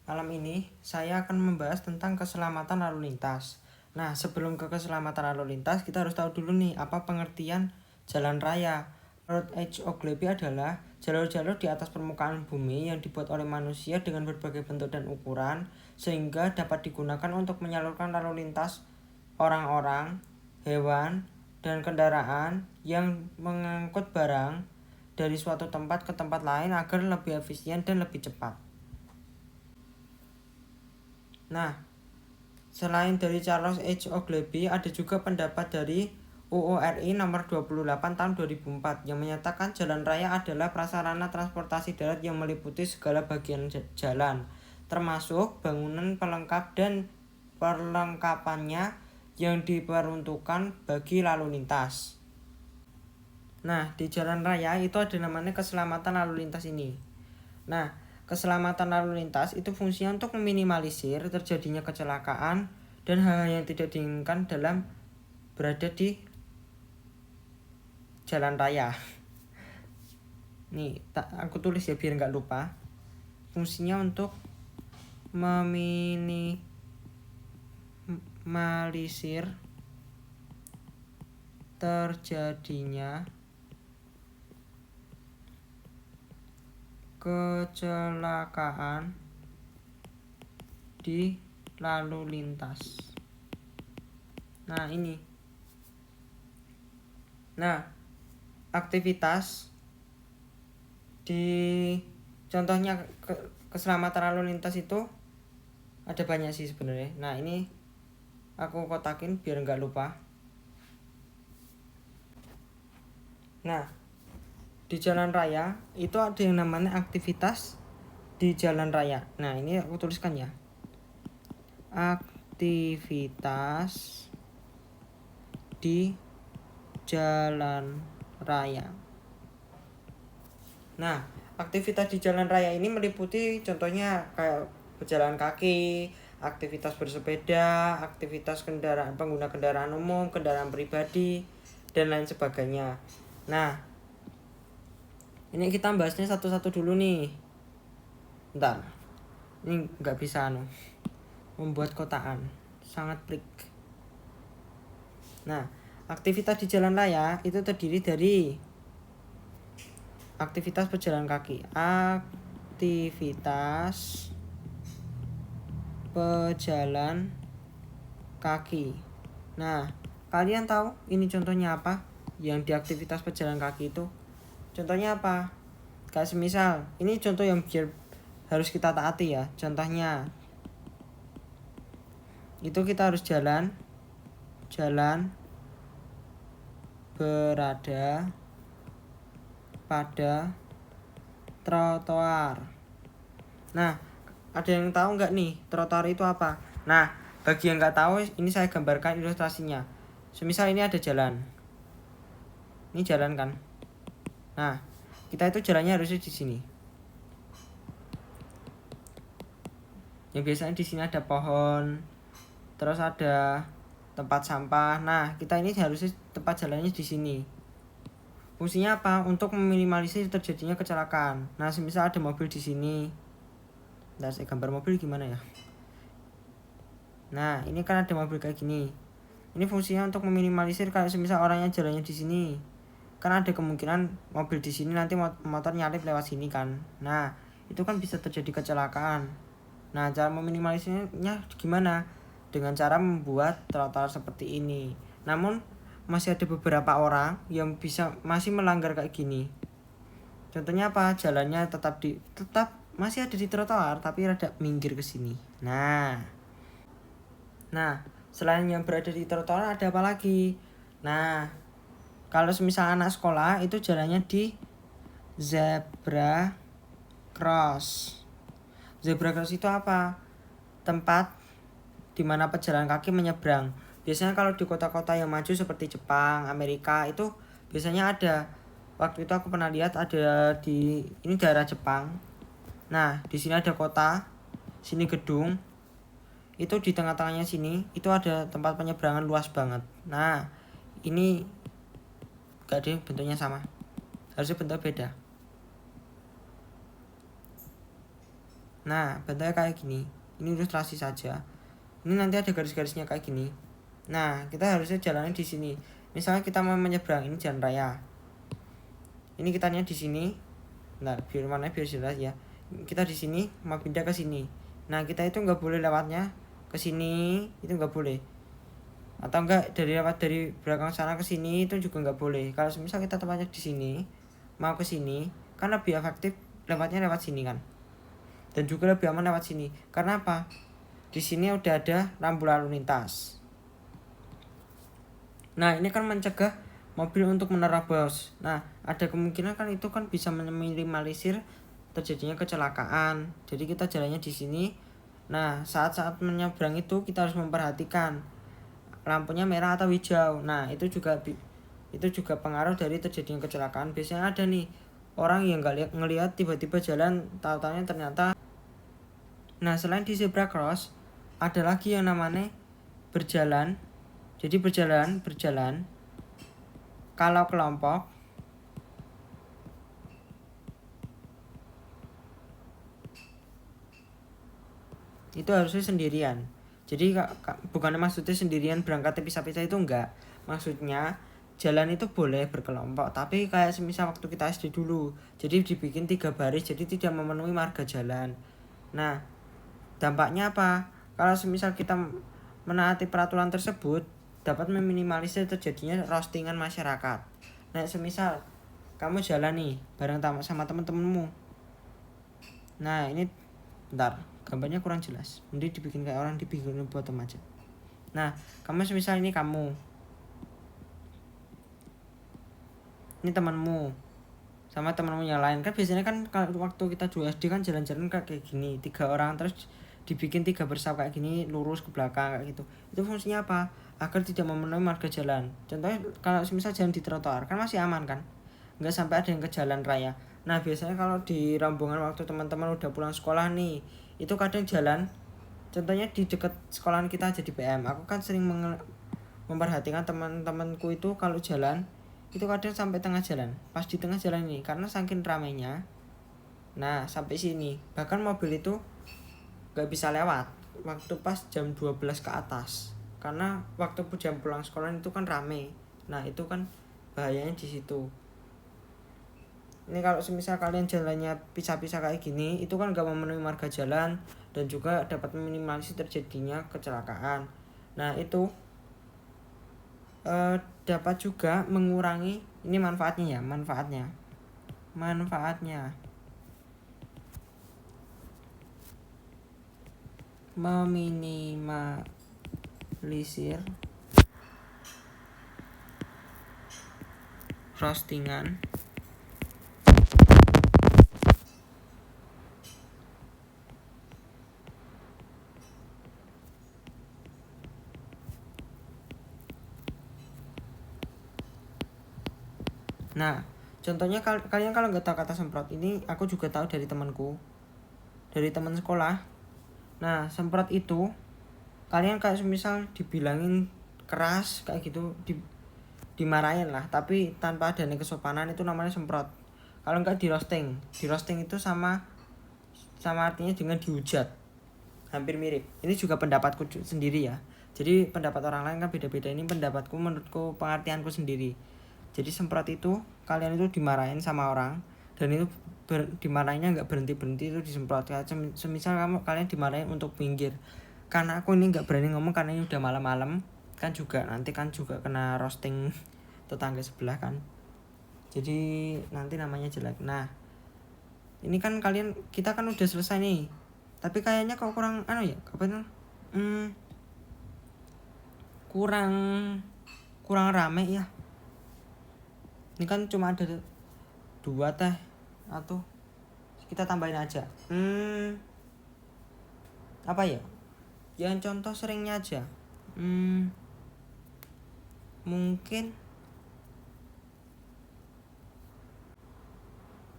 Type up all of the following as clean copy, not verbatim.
Malam ini saya akan membahas tentang keselamatan lalu lintas. Nah, sebelum ke keselamatan lalu lintas, kita harus tahu dulu nih apa pengertian jalan raya. Menurut H. Ogilvy adalah jalur-jalur di atas permukaan bumi yang dibuat oleh manusia dengan berbagai bentuk dan ukuran sehingga dapat digunakan untuk menyalurkan lalu lintas orang-orang, hewan, dan kendaraan yang mengangkut barang dari suatu tempat ke tempat lain agar lebih efisien dan lebih cepat. Nah, selain dari Charles H. Ogilvy, ada juga pendapat dari UURI nomor 28 tahun 2004 yang menyatakan jalan raya adalah prasarana transportasi darat yang meliputi segala bagian jalan, termasuk bangunan pelengkap dan perlengkapannya yang diperuntukkan bagi lalu lintas. Nah, di jalan raya itu ada namanya keselamatan lalu lintas ini. Nah, keselamatan lalu lintas itu fungsinya untuk meminimalisir terjadinya kecelakaan dan hal-hal yang tidak diinginkan dalam berada di jalan raya. Nih, aku tulis ya biar nggak lupa. Fungsinya untuk meminimalisir terjadinya kecelakaan di lalu lintas. Nah, ini. Nah, aktivitas di contohnya keselamatan lalu lintas itu ada banyak sih sebenarnya. Nah, ini aku kotakin biar nggak lupa. Nah, di jalan raya itu ada yang namanya aktivitas di jalan raya. Nah, ini aku tuliskan ya. Aktivitas di jalan raya. Nah, aktivitas di jalan raya ini meliputi contohnya kayak berjalan kaki, aktivitas bersepeda, aktivitas pengguna kendaraan umum, kendaraan pribadi, dan lain sebagainya. Nah, ini kita bahasnya satu-satu dulu nih. Bentar, ini nggak bisa membuat kotaan, sangat pelik. Nah, aktivitas di jalan raya itu terdiri dari aktivitas berjalan kaki, aktivitas pejalan kaki. Nah, kalian tahu ini contohnya apa? Yang di aktivitas pejalan kaki itu contohnya apa? Kayak semisal ini contoh yang biar harus kita taati ya. Contohnya itu kita harus jalan berada pada trotoar. Nah, ada yang tahu nggak nih trotoar itu apa? Nah, bagi yang nggak tahu, ini saya gambarkan ilustrasinya. Semisal ini ada jalan. Ini jalan kan? Nah, kita itu jalannya harusnya di sini. Yang biasanya di sini ada pohon, terus ada tempat sampah. Nah, kita ini harusnya tempat jalannya di sini. Fungsinya apa? Untuk meminimalisir terjadinya kecelakaan. Nah, semisal ada mobil di sini. Nah, saya gambar mobil gimana ya? Nah, ini kan ada mobil kayak gini. Ini fungsinya untuk meminimalisir kalau semisal orangnya jalannya di sini. Kan ada kemungkinan mobil di sini nanti motor nyalip lewat sini kan. Nah, itu kan bisa terjadi kecelakaan. Nah, cara meminimalisirnya gimana? Dengan cara membuat trotoar seperti ini. Namun masih ada beberapa orang yang masih melanggar kayak gini. Contohnya apa? Jalannya tetap masih ada di trotoar tapi rada minggir ke sini. Nah, selain yang berada di trotoar ada apa lagi? Nah, kalau semisal anak sekolah itu jalannya di zebra cross. Zebra cross itu apa? Tempat di mana pejalan kaki menyeberang. Biasanya kalau di kota-kota yang maju seperti Jepang, Amerika itu biasanya ada. Waktu itu aku pernah lihat ada di ini daerah Jepang. Nah, di sini ada kota, sini gedung. Itu di tengah-tengahnya sini itu ada tempat penyeberangan luas banget. Nah, ini gak ada bentuknya sama, harusnya bentuk beda. Nah, bentuknya kayak gini. Ini ilustrasi saja. Ini nanti ada garis-garisnya kayak gini. Nah, kita harusnya jalannya di sini. Misalnya kita mau menyeberang, ini jalan raya. Ini kitanya di sini. Nah, biar jelas ya. Kita di sini mau pindah ke sini. Nah, kita itu nggak boleh lewatnya ke sini, itu nggak boleh. Atau enggak lewat dari belakang sana ke sini itu juga nggak boleh. Kalau misal kita tempatnya di sini, mau ke sini, kan lebih efektif lewatnya lewat sini kan. Dan juga lebih aman lewat sini. Karena apa? Di sini udah ada rambu lalu lintas. Nah, ini kan mencegah mobil untuk menerobos. Nah, ada kemungkinan kan itu kan bisa meminimalisir terjadinya kecelakaan. Jadi kita jalannya di sini. Nah, saat-saat menyeberang itu kita harus memperhatikan lampunya merah atau hijau. Nah, itu juga pengaruh dari terjadinya kecelakaan. Biasanya ada nih orang yang nggak ngelihat tiba-tiba jalan, tahu-tahunya ternyata. Nah, selain di zebra cross, ada lagi yang namanya berjalan. Jadi berjalan kalau kelompok itu harusnya sendirian. Jadi bukan maksudnya sendirian berangkat pisah-pisah, itu enggak. Maksudnya jalan itu boleh berkelompok, tapi kayak semisal waktu kita SD dulu, jadi dibikin 3 baris, jadi tidak memenuhi marga jalan. Nah, dampaknya apa? Kalau semisal kita menaati peraturan tersebut, dapat meminimalisir terjadinya roastingan masyarakat. Nah, semisal kamu jalan nih bareng sama temen-temenmu. Nah, ini bentar, gambarnya kurang jelas. Mending dibikin kayak orang, dibikin bottom aja. Nah, kamu semisal ini ini temanmu sama temanmu yang lain. Kan biasanya kan kalau waktu kita dulu SD kan jalan-jalan kayak gini, 3 orang terus dibikin 3 bersab kayak gini, lurus ke belakang kayak gitu. Itu fungsinya apa? Agar tidak memenuhi marga jalan. Contohnya kalau semisal jalan di trotoar kan masih aman kan, nggak sampai ada yang ke jalan raya. Nah, biasanya kalau di rombongan waktu teman-teman udah pulang sekolah nih, itu kadang jalan, contohnya di dekat sekolahan kita aja di PM, aku kan sering memperhatikan teman-temanku itu kalau jalan itu kadang sampai tengah jalan, pas di tengah jalan ini karena saking ramainya. Nah, sampai sini bahkan mobil itu gak bisa lewat waktu pas jam 12 ke atas, karena waktu jam pulang sekolah itu kan rame. Nah, itu kan bahayanya di situ. Ini kalau semisal kalian jalannya pisah-pisah kayak gini, itu kan gak memenuhi marga jalan dan juga dapat meminimalisir terjadinya kecelakaan. Nah, itu dapat juga mengurangi, ini manfaatnya ya, manfaatnya meminimalisir roastingan Nah, contohnya kalian kalau nggak tahu kata semprot, ini aku juga tahu dari temanku, dari teman sekolah. Nah, semprot itu kalian kayak misal dibilangin keras kayak gitu, dimarahin lah, tapi tanpa adanya kesopanan, itu namanya semprot. Kalau nggak di roasting itu sama artinya dengan dihujat, hampir mirip. Ini juga pendapatku sendiri ya, jadi pendapat orang lain kan beda-beda. Ini pendapatku, menurutku, pengertianku sendiri. Jadi semprot itu kalian itu dimarahin sama orang, dan itu dimarahinnya nggak berhenti itu disemprot. Semisal kalian dimarahin untuk pinggir, karena aku ini nggak berani ngomong karena ini udah malam-malam kan, juga nanti kan juga kena roasting tetangga sebelah kan, jadi nanti namanya jelek. Nah, ini kan kita kan udah selesai nih, tapi kayaknya kok kurang kurang rame ya. Ini kan cuma ada 2 teh, atau kita tambahin aja apa ya, yang contoh seringnya aja. Mungkin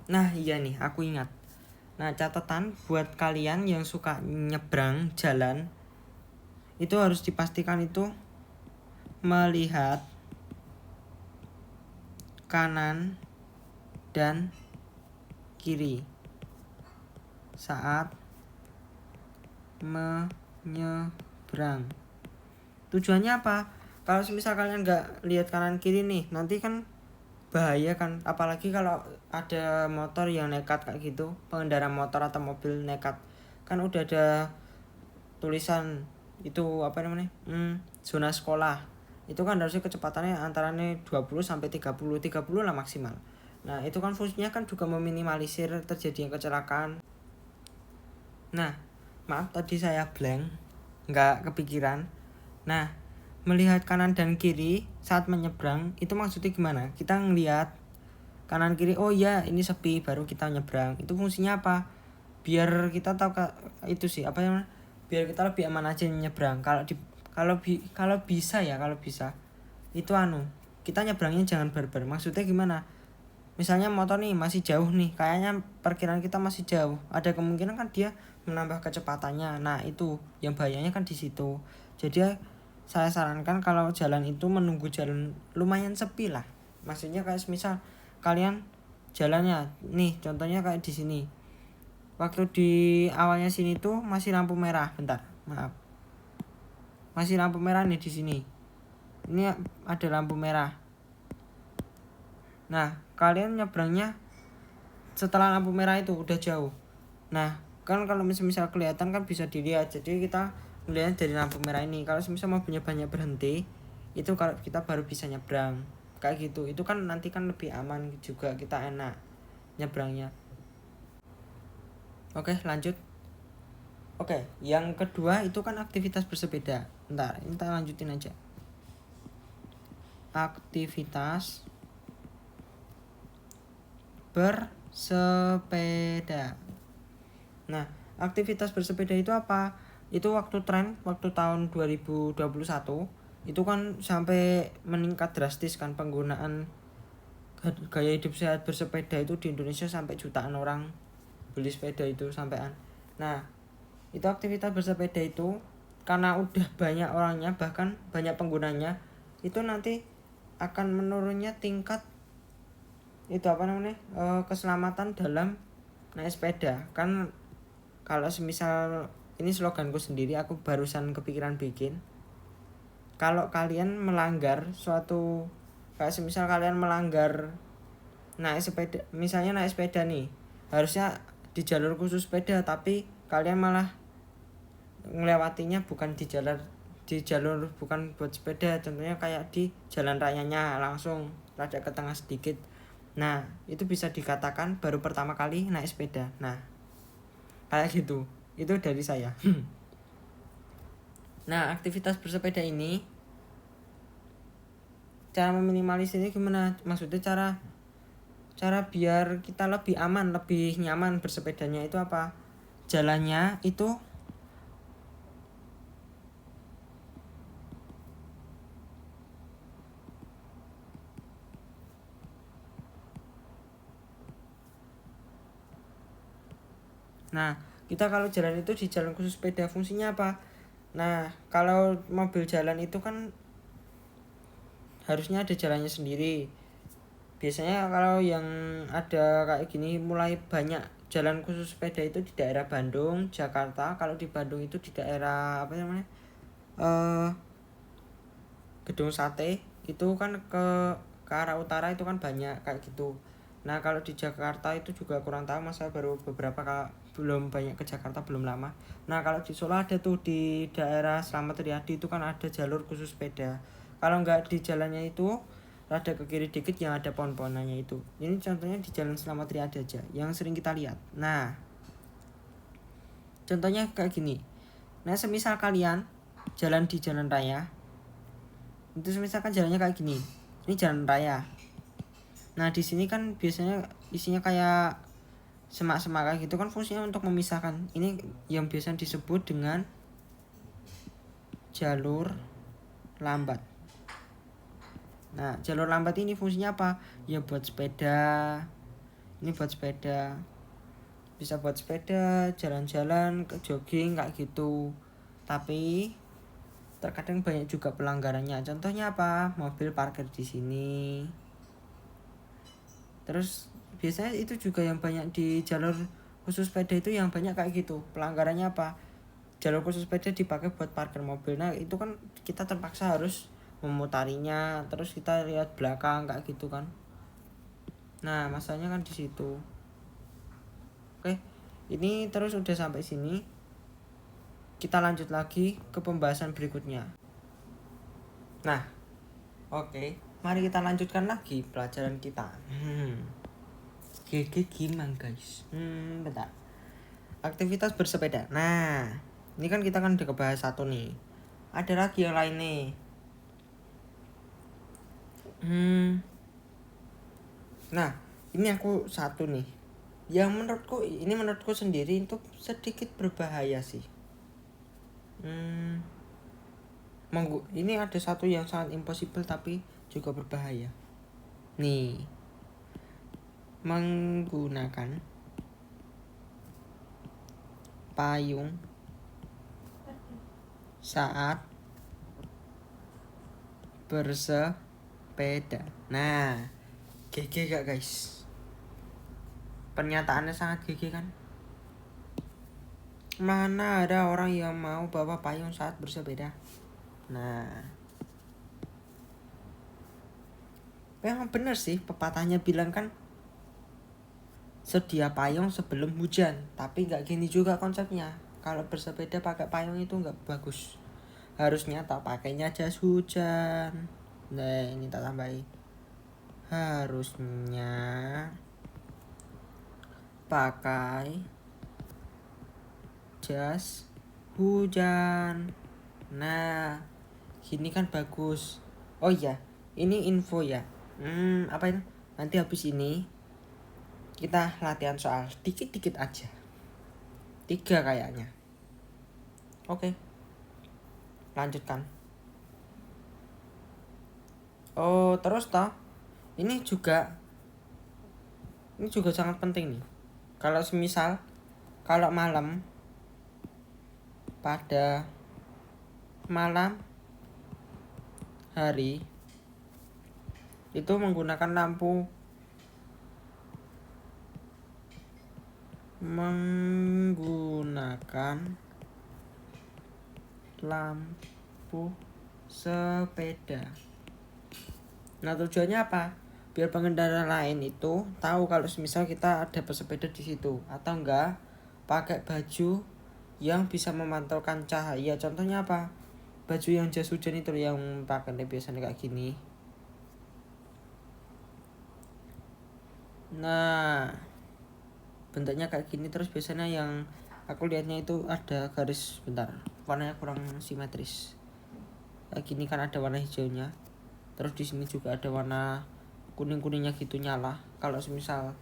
nah iya nih, aku ingat. Nah, catatan buat kalian yang suka nyebrang jalan, itu harus dipastikan itu melihat kanan dan kiri saat menyeberang. Tujuannya apa? Kalau misal kalian nggak lihat kanan kiri nih, nanti kan bahaya kan, apalagi kalau ada motor yang nekat kayak gitu, pengendara motor atau mobil nekat, kan udah ada tulisan itu apa namanya, zona sekolah, itu kan harusnya kecepatannya antaranya 20 sampai 30 lah maksimal. Nah itu kan fungsinya kan juga meminimalisir terjadinya kecelakaan. Nah maaf tadi saya blank, nggak kepikiran. Nah melihat kanan dan kiri saat menyeberang itu maksudnya gimana? Kita ngelihat kanan kiri, oh iya ini sepi, baru kita nyebrang. Itu fungsinya apa? Biar kita tahu itu sih apa yang, biar kita lebih aman aja nyebrang. Kalau bisa itu kita nyebrangnya jangan barbar. Maksudnya gimana? Misalnya motor nih masih jauh nih, kayaknya perkiraan kita masih jauh, ada kemungkinan kan dia menambah kecepatannya. Nah itu yang bahayanya kan di situ. Jadi saya sarankan kalau jalan itu menunggu jalan lumayan sepi lah. Maksudnya kayak misal kalian jalannya nih, contohnya kayak di sini, waktu di awalnya sini tuh masih lampu merah. Bentar, maaf, masih lampu merah nih di sini. Ini ada lampu merah. Nah kalian nyebrangnya setelah lampu merah itu udah jauh. Nah kan kalau misal kelihatan kan bisa dilihat, jadi kita melihat dari lampu merah ini. Kalau misal mobilnya banyak berhenti, itu kalau kita baru bisa nyebrang kayak gitu. Itu kan nanti kan lebih aman juga, kita enak nyebrangnya. Oke lanjut. Oke, yang kedua itu kan aktivitas bersepeda. Bentar, ini kita lanjutin aja. Aktivitas bersepeda. Nah, aktivitas bersepeda itu apa? Itu waktu tahun 2021 itu kan sampai meningkat drastis kan penggunaan gaya hidup sehat bersepeda itu di Indonesia, sampai jutaan orang beli sepeda itu sampean. Nah, itu aktivitas bersepeda itu karena udah banyak orangnya, bahkan banyak penggunanya, itu nanti akan menurunnya tingkat itu apa namanya, keselamatan dalam naik sepeda. Kan kalau semisal ini sloganku sendiri, aku barusan kepikiran bikin, kalau kalian melanggar suatu, kayak semisal kalian melanggar naik sepeda, misalnya naik sepeda nih harusnya di jalur khusus sepeda, tapi kalian malah ngelewatinya bukan di jalur bukan buat sepeda, contohnya kayak di jalan rayanya langsung rada ke tengah sedikit. Nah itu bisa dikatakan baru pertama kali naik sepeda. Nah kayak gitu, itu dari saya. Nah aktivitas bersepeda ini cara meminimalisirnya gimana? Maksudnya cara biar kita lebih aman, lebih nyaman bersepedanya itu apa? Jalannya itu nah, kita kalau jalan itu di jalan khusus sepeda, fungsinya apa? Nah, kalau mobil jalan itu kan harusnya ada jalannya sendiri. Biasanya kalau yang ada kayak gini mulai banyak jalan khusus sepeda itu di daerah Bandung, Jakarta. Kalau di Bandung itu di daerah apa namanya? Gedung Sate itu kan ke arah utara itu kan banyak kayak gitu. Nah kalau di Jakarta itu juga kurang tahu, masa baru belum banyak ke Jakarta, belum lama. Nah kalau di Solo ada tuh di daerah Slamet Riyadi itu kan ada jalur khusus sepeda. Kalau nggak di jalannya itu rada ke kiri dikit yang ada pohon-pohonannya itu. Ini contohnya di jalan Slamet Riyadi aja yang sering kita lihat. Nah contohnya kayak gini. Nah semisal kalian jalan di jalan raya, itu misalkan jalannya kayak gini, ini jalan raya. Nah di sini kan biasanya isinya kayak semak-semak kayak gitu kan, fungsinya untuk memisahkan. Ini yang biasa disebut dengan jalur lambat. Nah jalur lambat ini fungsinya apa? Ya buat sepeda. Ini buat sepeda, bisa buat sepeda, jalan-jalan, ke jogging kayak gitu. Tapi terkadang banyak juga pelanggarannya. Contohnya apa? Mobil parkir di sini. Terus biasanya itu juga yang banyak di jalur khusus sepeda itu, yang banyak kayak gitu. Pelanggarannya apa? jalur khusus sepeda dipakai buat parkir mobil. Nah itu kan kita terpaksa harus memutarinya, terus kita lihat belakang kayak gitu kan. Nah masalahnya kan di situ. Oke, ini terus udah sampai sini. Kita lanjut lagi ke pembahasan berikutnya. Nah, oke, mari kita lanjutkan lagi pelajaran kita. GG gimana guys? Bentar. Aktivitas bersepeda. Nah, ini kan kita kan udah kebahas satu nih. Ada lagi yang lain nih. Nah, ini aku satu nih. Yang menurutku sendiri itu sedikit berbahaya sih. Ini ada satu yang sangat impossible tapi juga berbahaya. Nih, menggunakan payung saat bersepeda. Nah, GG gak guys? Pernyataannya sangat GG kan? Mana ada orang yang mau bawa payung saat bersepeda? Nah, memang bener sih pepatahnya bilang kan, sedia payung sebelum hujan. Tapi gak gini juga konsepnya. Kalau bersepeda pakai payung itu gak bagus. Harusnya tak pakainya jas hujan. Nah ini tak tambahin. Harusnya pakai jas hujan. Nah gini kan bagus. Oh iya, ini info ya. Apa itu? Nanti habis ini kita latihan soal dikit-dikit aja. 3 kayaknya. Oke. Lanjutkan. Oh, terus toh. Ini juga sangat penting nih. Kalau semisal malam, pada malam hari itu menggunakan lampu sepeda. Nah tujuannya apa? Biar pengendara lain itu tahu kalau misal kita ada pesepeda di situ, atau enggak pakai baju yang bisa memantulkan cahaya. Contohnya apa? Baju yang jas hujan itu yang pakai biasanya kayak gini. Nah bentuknya kayak gini, terus biasanya yang aku lihatnya itu ada garis, bentar, warnanya kurang simetris. Kayak gini kan ada warna hijaunya, terus di sini juga ada warna kuning-kuningnya gitu nyala. Kalau semisal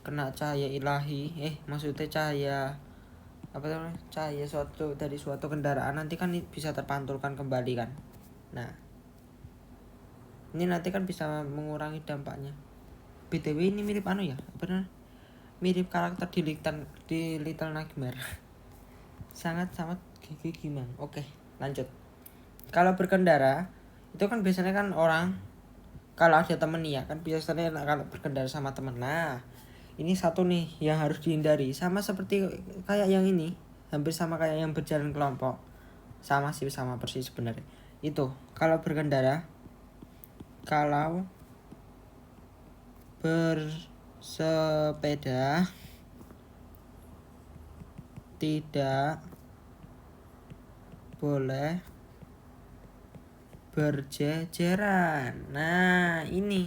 kena cahaya ilahi, maksudnya cahaya cahaya dari suatu kendaraan, nanti kan bisa terpantulkan kembali kan. Nah ini nanti kan bisa mengurangi dampaknya. BTW ini mirip ya, bener, mirip karakter di Little Nightmare. sangat gigi gimana. Oke, lanjut. Kalau berkendara itu kan biasanya kan orang kalau ada temen nih ya kan, biasanya kalau berkendara sama temen. Nah ini satu nih yang harus dihindari, sama seperti kayak yang ini, hampir sama kayak yang berjalan kelompok, sama persis sebenarnya. Itu kalau berkendara, kalau bersepeda tidak boleh berjejeran. Nah ini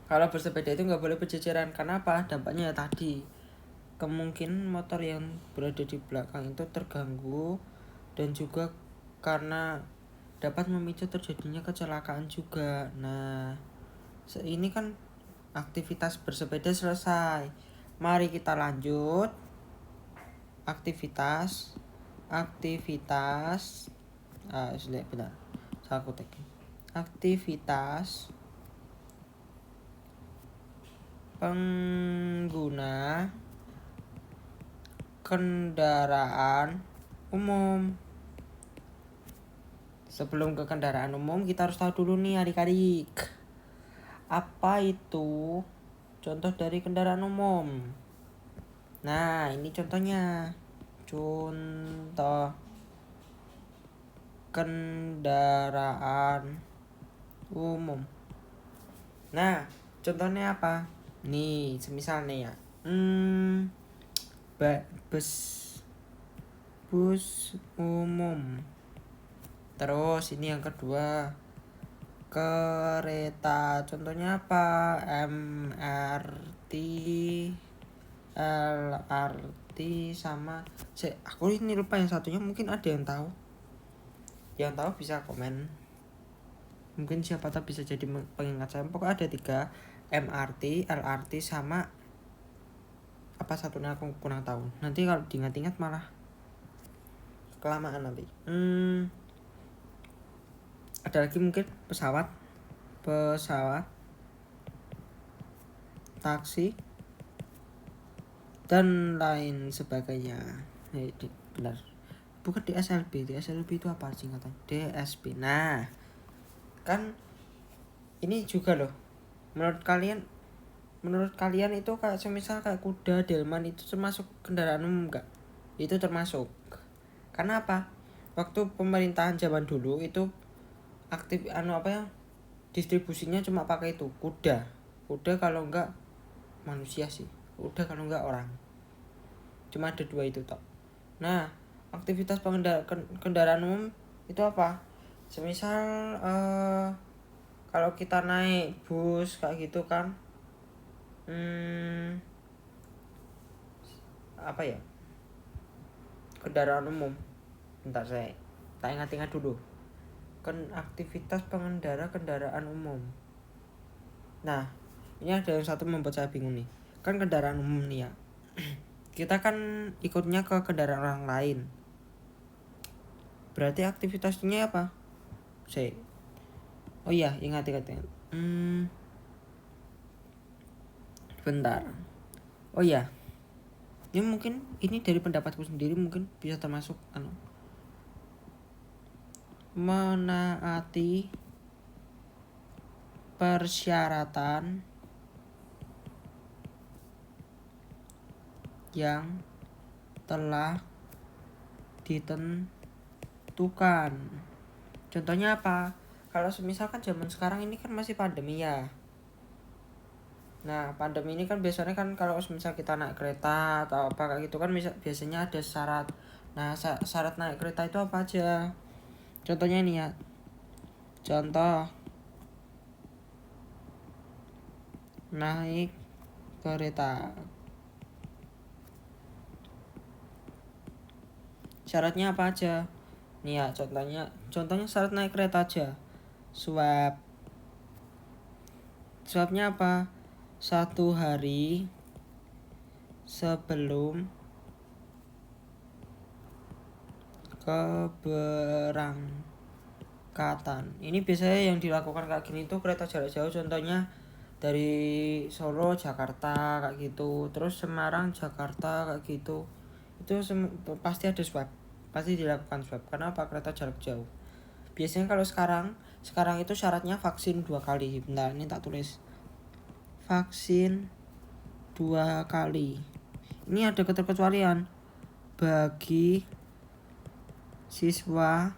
kalau bersepeda itu nggak boleh berjejeran. Kenapa? Dampaknya ya tadi, kemungkinan motor yang berada di belakang itu terganggu, dan juga karena dapat memicu terjadinya kecelakaan juga. Nah ini kan aktivitas bersepeda selesai. Mari kita lanjut aktivitas benar, salah kutek. Aktivitas pengguna kendaraan umum. Sebelum ke kendaraan umum, kita harus tahu dulu nih adik-adik, apa itu contoh dari kendaraan umum. Nah ini contohnya contoh kendaraan umum. Nah, contohnya apa? Nih, semisal nih ya. Bus umum. Terus ini yang kedua, kereta. Contohnya apa? MRT, LRT sama aku ini lupa yang satunya, mungkin ada yang tahu. Yang tahu bisa komen. Mungkin siapa tahu bisa jadi pengingat saya. Pokoknya ada 3, MRT, LRT sama apa satunya aku kurang tahu. Nanti kalau diingat-ingat malah kelamaan nanti. Ada lagi mungkin pesawat, taksi dan lain sebagainya. Benar. Bukan DSLB itu apa singkatan? DSB. Nah, kan ini juga loh. Menurut kalian itu kayak semisal kayak kuda, delman itu termasuk kendaraan umum enggak? Itu termasuk. Karena apa? Waktu pemerintahan zaman dulu itu aktif distribusinya cuma pakai itu, kuda kalau enggak manusia sih, kuda kalau enggak orang, cuma ada 2 itu toh. Nah, aktivitas kendaraan umum itu apa? Semisal kalau kita naik bus kayak gitu kan, apa ya, kendaraan umum. Bentar, saya tak ingat-ingat dulu. Aktivitas pengendara kendaraan umum. Nah, ini ada yang satu membuat saya bingung nih. Kan kendaraan umum nih ya. Kita kan ikutnya ke kendaraan orang lain. Berarti aktivitasnya apa? Oh iya, ingat. Bentar. Oh iya. Ya mungkin ini dari pendapatku sendiri mungkin bisa termasuk menaati persyaratan yang telah ditentukan. Contohnya apa? Kalau misalkan zaman sekarang ini kan masih pandemi ya. Nah, pandemi ini kan biasanya kan kalau misal kita naik kereta atau apa kayak gitu kan biasanya ada syarat. Nah, syarat naik kereta itu apa aja? Contohnya ini ya. Contoh naik kereta. Syaratnya apa aja? Nih ya, contohnya syarat naik kereta aja. Swabnya apa? 1 hari sebelum keberangkatan. Ini biasanya yang dilakukan kayak gini tuh kereta jarak jauh, contohnya dari Solo Jakarta kayak gitu, terus Semarang Jakarta kayak gitu. Itu pasti ada swab, pasti dilakukan swab. Karena apa? Kereta jarak jauh. Biasanya kalau sekarang itu syaratnya vaksin 2 kali. Bentar, ini tak tulis. Vaksin 2 kali. Ini ada keterkecualian bagi siswa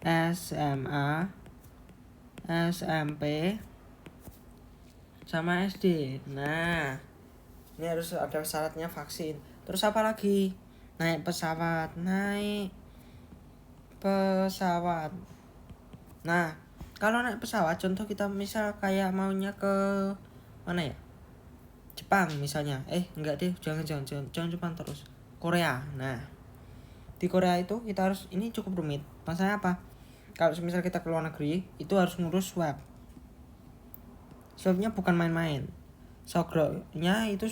SMA, SMP, sama SD. Nah, ini harus ada syaratnya vaksin. Terus apa lagi? Naik pesawat. Nah, kalau naik pesawat, contoh kita misal kayak maunya ke mana ya? Jepang misalnya. Enggak deh, jangan Jepang terus. Korea. Nah, di Korea itu kita harus, ini cukup rumit. Masalahnya apa? Kalau misal kita ke luar negeri, itu harus ngurus swab. Swabnya bukan main-main. Swabnya itu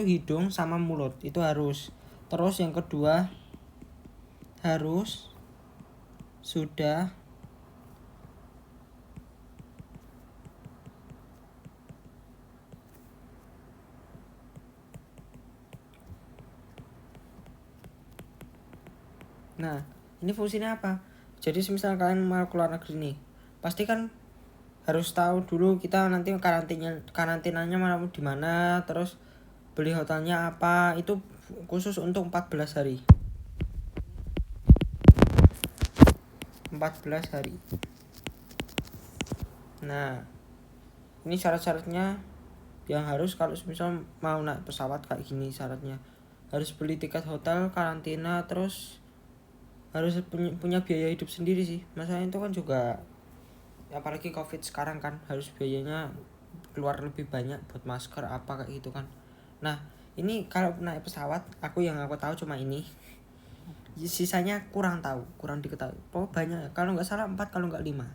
hidung sama mulut, itu harus. Terus yang kedua, harus sudah Nah, ini fungsinya apa? Jadi misal kalian mau keluar negeri nih, pasti kan harus tahu dulu kita nanti karantinanya mau di mana, terus beli hotelnya apa, itu khusus untuk 14 hari. 14 hari. Nah, ini syarat-syaratnya yang harus kalau misal mau naik pesawat kayak gini syaratnya. Harus beli tiket hotel, karantina, terus harus punya biaya hidup sendiri sih. Masalahnya itu kan juga apalagi covid sekarang kan harus biayanya keluar lebih banyak buat masker apa kayak gitu kan. Nah, ini kalau naik pesawat yang aku tahu cuma ini. Sisanya kurang diketahui. Oh banyak, kalau nggak salah 4 kalau nggak 5.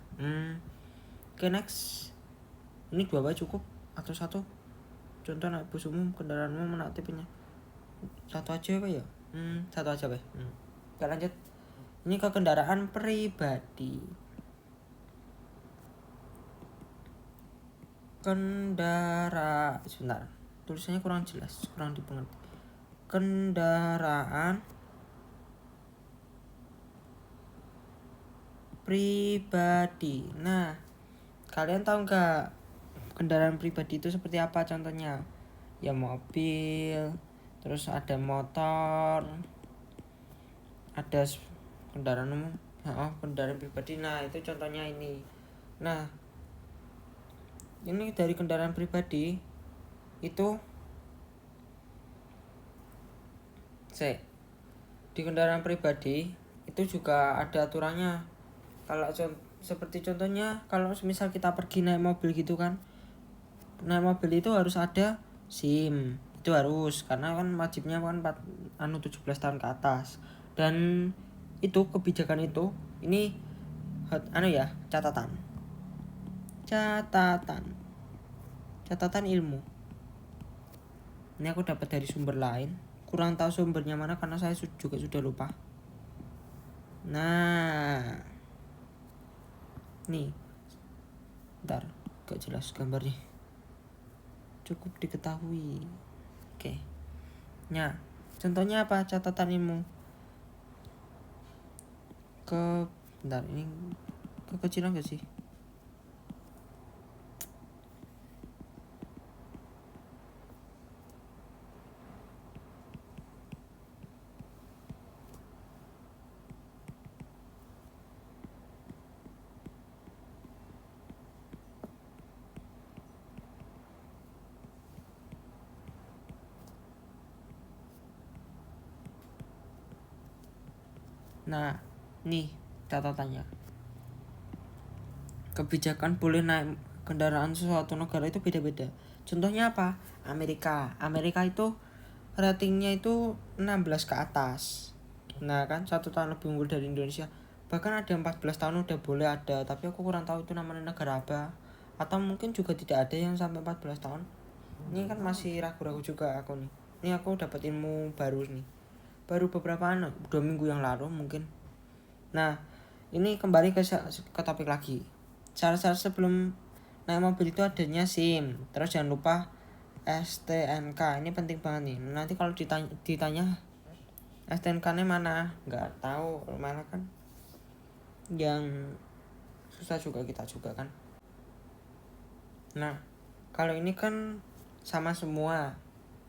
Oke, next. Ini 2 aja cukup atau satu? Contoh naik bus umum, kendaraan umum menaati tipenya. Satu aja apa ya? Satu aja weh. Kita lanjut. Ini ke kendaraan pribadi. Sebentar. Tulisannya kurang jelas, kurang dipengerti. Kendaraan pribadi. Nah, kalian tahu nggak kendaraan pribadi itu seperti apa contohnya? Ya mobil, terus ada motor, ada kendaraan umum, kendaraan pribadi. Nah, itu contohnya ini. Nah, ini dari kendaraan pribadi itu di kendaraan pribadi itu juga ada aturannya. Kalau seperti contohnya kalau misal kita pergi naik mobil gitu kan, naik mobil itu harus ada SIM, itu harus, karena kan wajibnya kan 17 tahun ke atas. Dan itu kebijakan itu ini catatan ilmu. Ini aku dapat dari sumber lain, kurang tahu sumbernya mana karena saya juga sudah lupa. Nah, nih bentar, gak jelas gambarnya, cukup diketahui. Oke. Nah, contohnya apa catatan ilmu? Bentar, ini kekecilan gak sih? Nah, nih catatannya. Kebijakan boleh naik kendaraan suatu negara itu beda-beda. Contohnya apa? Amerika itu ratingnya itu 16 ke atas. Nah kan 1 tahun lebih unggul dari Indonesia. Bahkan ada 14 tahun udah boleh ada. Tapi aku kurang tahu itu namanya negara apa. Atau mungkin juga tidak ada yang sampai 14 tahun. Ini kan masih ragu-ragu juga aku nih. Ini aku dapat ilmu baru nih. Baru beberapa 2 minggu yang lalu mungkin. Nah, ini kembali ke topik lagi. Syarat-syarat sebelum naik mobil itu adanya SIM. Terus jangan lupa STNK. Ini penting banget nih. Nanti kalau ditanya STNK-nya mana? Nggak tahu, malah kan yang susah juga kita juga kan. Nah, kalau ini kan sama semua.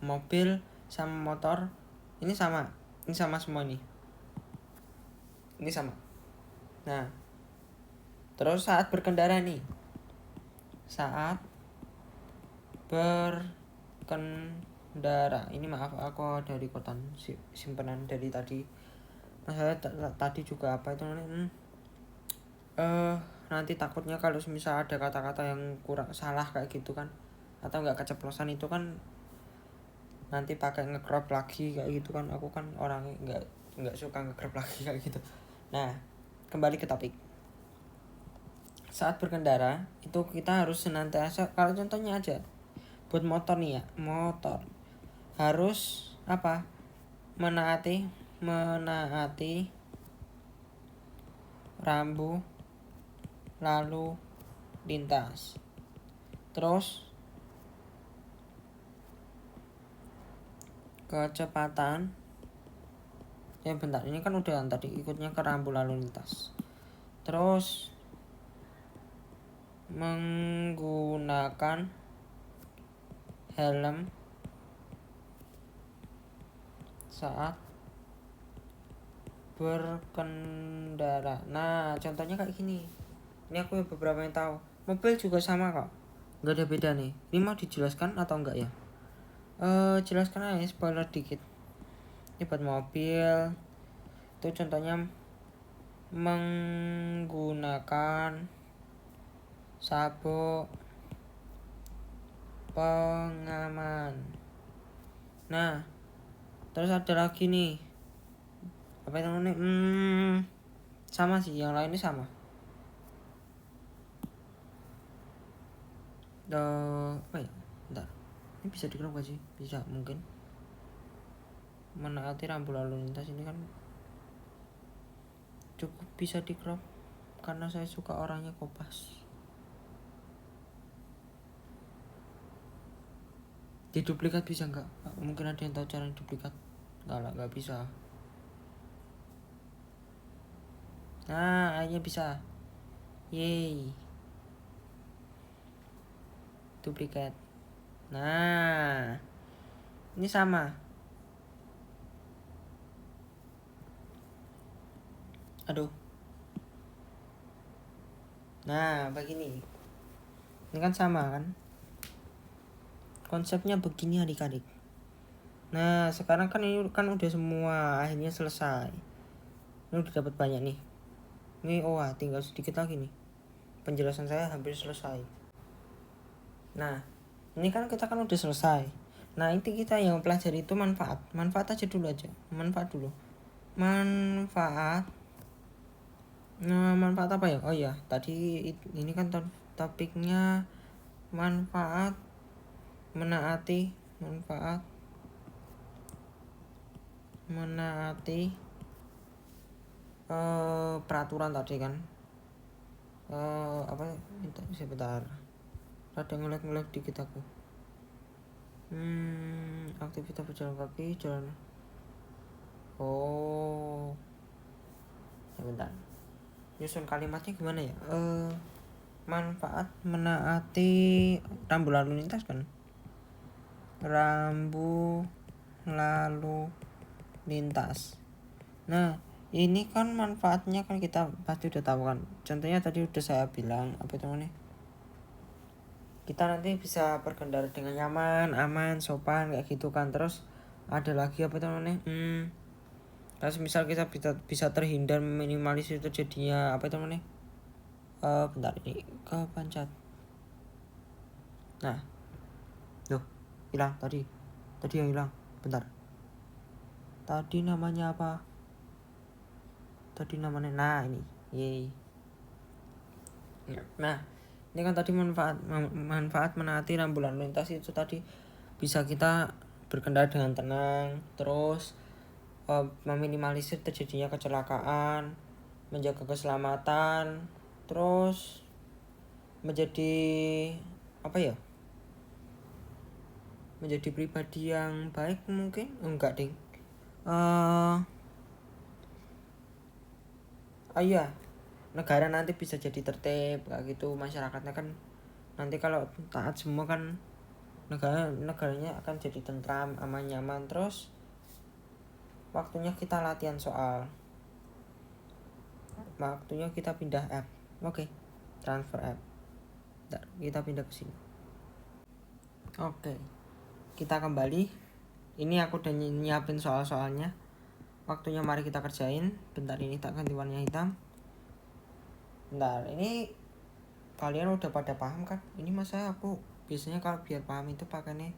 Mobil sama motor ini sama. Ini sama semua nih. Ini sama. Nah, terus saat berkendara nih. Saat berkendara. Ini maaf aku dari kotan simpenan dari tadi. Masalah tadi juga apa itu nanti takutnya kalau misal ada kata-kata yang kurang salah kayak gitu kan, atau nggak keceplosan itu kan nanti pakai nge-crop lagi kayak gitu kan. Aku kan orangnya nggak suka nge-crop lagi kayak gitu. Nah, kembali ke topik. Saat berkendara itu kita harus senantiasa, kalau contohnya aja buat motor nih ya, motor harus apa? Menaati rambu lalu lintas. Terus kecepatan bentar, ini kan udah tadi ikutnya ke rambu lalu lintas. Terus menggunakan helm saat berkendara. Nah, contohnya kayak gini. Ini aku beberapa yang tahu. Mobil juga sama kok. Nggak ada beda nih. Ini mau dijelaskan atau enggak ya? Jelaskan aja, spoiler dikit. Ini buat mobil. Itu contohnya menggunakan sabuk pengaman. Nah, terus ada lagi nih. Apa itu namanya? Sama sih, yang lainnya sama. Apa ya? Bentar. Ini bisa dikenal gak sih? Bisa mungkin. Menaati rambu lalu lintas ini kan cukup bisa di crop karena saya suka orangnya kopas. Diduplikat bisa nggak? Mungkin ada yang tahu cara duplikat. Nggak bisa. Nah, akhirnya bisa. Yeay. Duplikat. Nah, ini sama. Aduh. Nah, begini. Ini kan sama kan? Konsepnya begini adik-adik. Nah, sekarang kan ini kan udah semua akhirnya selesai. Ini udah dapat banyak nih. Ini tinggal sedikit lagi nih. Penjelasan saya hampir selesai. Nah, ini kan kita kan udah selesai. Nah, inti kita yang pelajari itu manfaat. Manfaat aja dulu aja. Manfaat dulu. Manfaat. Nah, manfaat apa ya? Oh iya, tadi ini kan topiknya manfaat menaati peraturan tadi kan. Apa sebentar. Rada ngelek dikit aku. Aktivitas berjalan kaki, jalan. Sebentar. Nyusun kalimatnya gimana ya? Manfaat menaati rambu lalu lintas kan? Rambu lalu lintas. Nah, ini kan manfaatnya kan kita pasti udah tahu kan. Contohnya tadi udah saya bilang apa itu namanya? Kita nanti bisa berkendara dengan nyaman, aman, sopan kayak gitu kan. Terus ada lagi apa itu namanya? Terus misal kita bisa terhindar meminimalisir terjadinya apa itu namanya? Bentar ini kepencet. Nah, loh, hilang tadi yang hilang. Bentar. Tadi namanya apa? Nah ini, yeay. Nah, ini kan tadi manfaat menaati rambu lalu lintas itu tadi bisa kita berkendara dengan tenang, terus meminimalisir terjadinya kecelakaan, menjaga keselamatan, terus menjadi apa ya? Menjadi pribadi yang baik mungkin? Enggak, ding. Iya, negara nanti bisa jadi tertib kayak gitu, masyarakatnya kan nanti kalau taat semua kan negaranya akan jadi tentram, aman, nyaman. Terus waktunya kita latihan soal, waktunya kita pindah app. Oke, transfer app. Bentar, kita pindah ke sini. Oke, kita kembali. Ini aku udah nyiapin soal-soalnya. Waktunya mari kita kerjain. Bentar, ini tak ganti warna hitam. Bentar, ini kalian udah pada paham kan? Ini masa aku biasanya kalau biar paham itu pakainya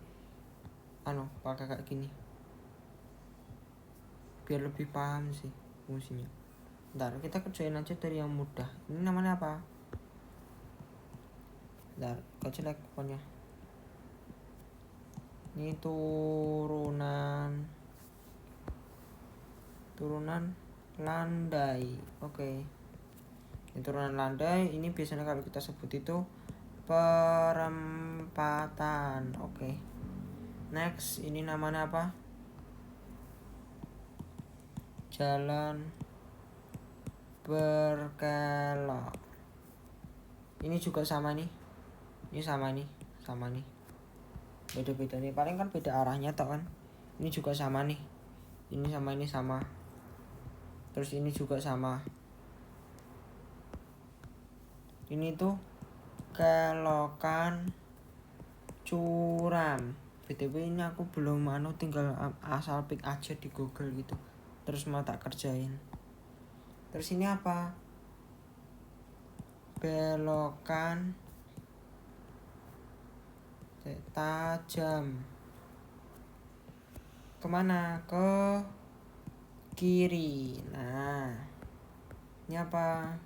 pakai kayak gini. Biar lebih paham sih fungsinya. Bentar, kita kerjain aja dari yang mudah. Ini namanya apa? Bentar, kecil pokoknya. Ini turunan landai. Oke. Ini turunan landai. Ini biasanya kalau kita sebut itu perempatan. Oke. Next, ini namanya apa? Jalan berkelok. Ini juga sama nih. Ini sama nih. Beda-beda nih. Paling kan beda arahnya toh kan. Ini juga sama nih. Ini sama ini sama. Terus ini juga sama. Ini tuh kelokan curam. BTW ini aku belum tinggal asal pick aja di Google gitu. Terus mau tak kerjain. Terus ini apa? Belokan tajam. Kemana? Ke kiri. Nah, ini apa?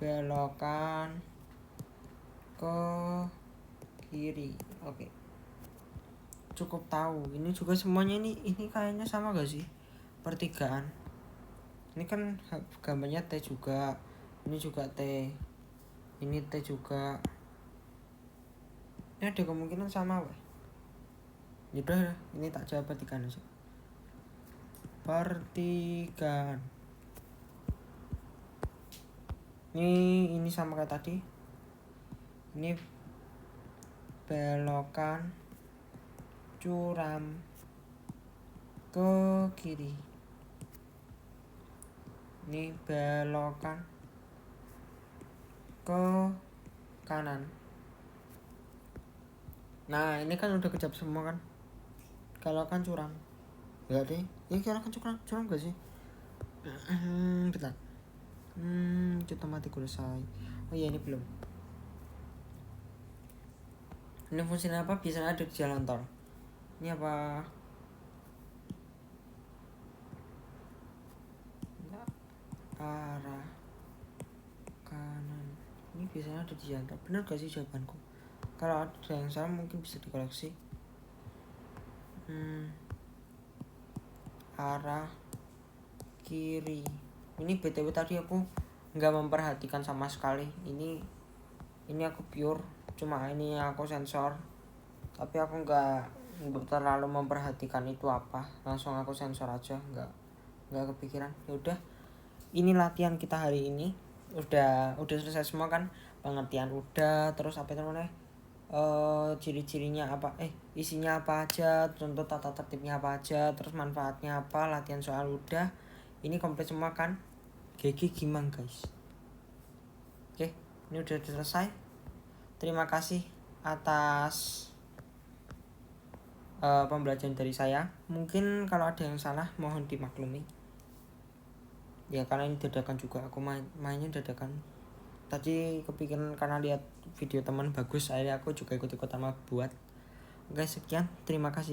Belokan ke kiri. Oke. Cukup tahu. Ini juga semuanya ini kayaknya sama gak sih? Pertigaan. Ini kan gambarnya T juga. Ini juga T. Ini T juga. Ini ada kemungkinan sama weh. Yaudah, ini tak jawab pertigaan aja. Pertigaan. Ini sama kayak tadi. Ini belokan curam ke kiri. Ini belokan ke kanan. Nah, ini kan udah kejawab semua kan? Kalau kan curam. Enggak deh. Ini kalau kan curam gak sih? Bentar. Kita mati selesai. Oh iya, ini belum. Ini fungsinya apa? Biasanya ada di jalan tol. Ini apa? Arah kanan. Ini biasanya ada di jalan tol. Benar gak sih jawabanku? Kalau ada yang salah mungkin bisa dikoreksi. Arah kiri. Ini BTW tadi aku nggak memperhatikan sama sekali. Ini aku pure, cuma ini aku sensor. Tapi aku nggak terlalu memperhatikan itu apa. Langsung aku sensor aja, nggak kepikiran. Ya udah, ini latihan kita hari ini. Udah selesai semua kan? Pengertian udah, terus apa namanya? Ciri-cirinya apa, isinya apa aja, contoh tata tertibnya apa aja, terus manfaatnya apa, latihan soal udah. Ini komplit semua kan? GG gimana guys? Oke, ini udah selesai. Terima kasih atas pembelajaran dari saya. Mungkin kalau ada yang salah mohon dimaklumi. Ya karena ini dadakan juga, aku mainnya dadakan. Tadi kepikiran karena lihat video teman bagus, akhirnya aku juga ikut-ikutan buat. Oke, sekian, terima kasih.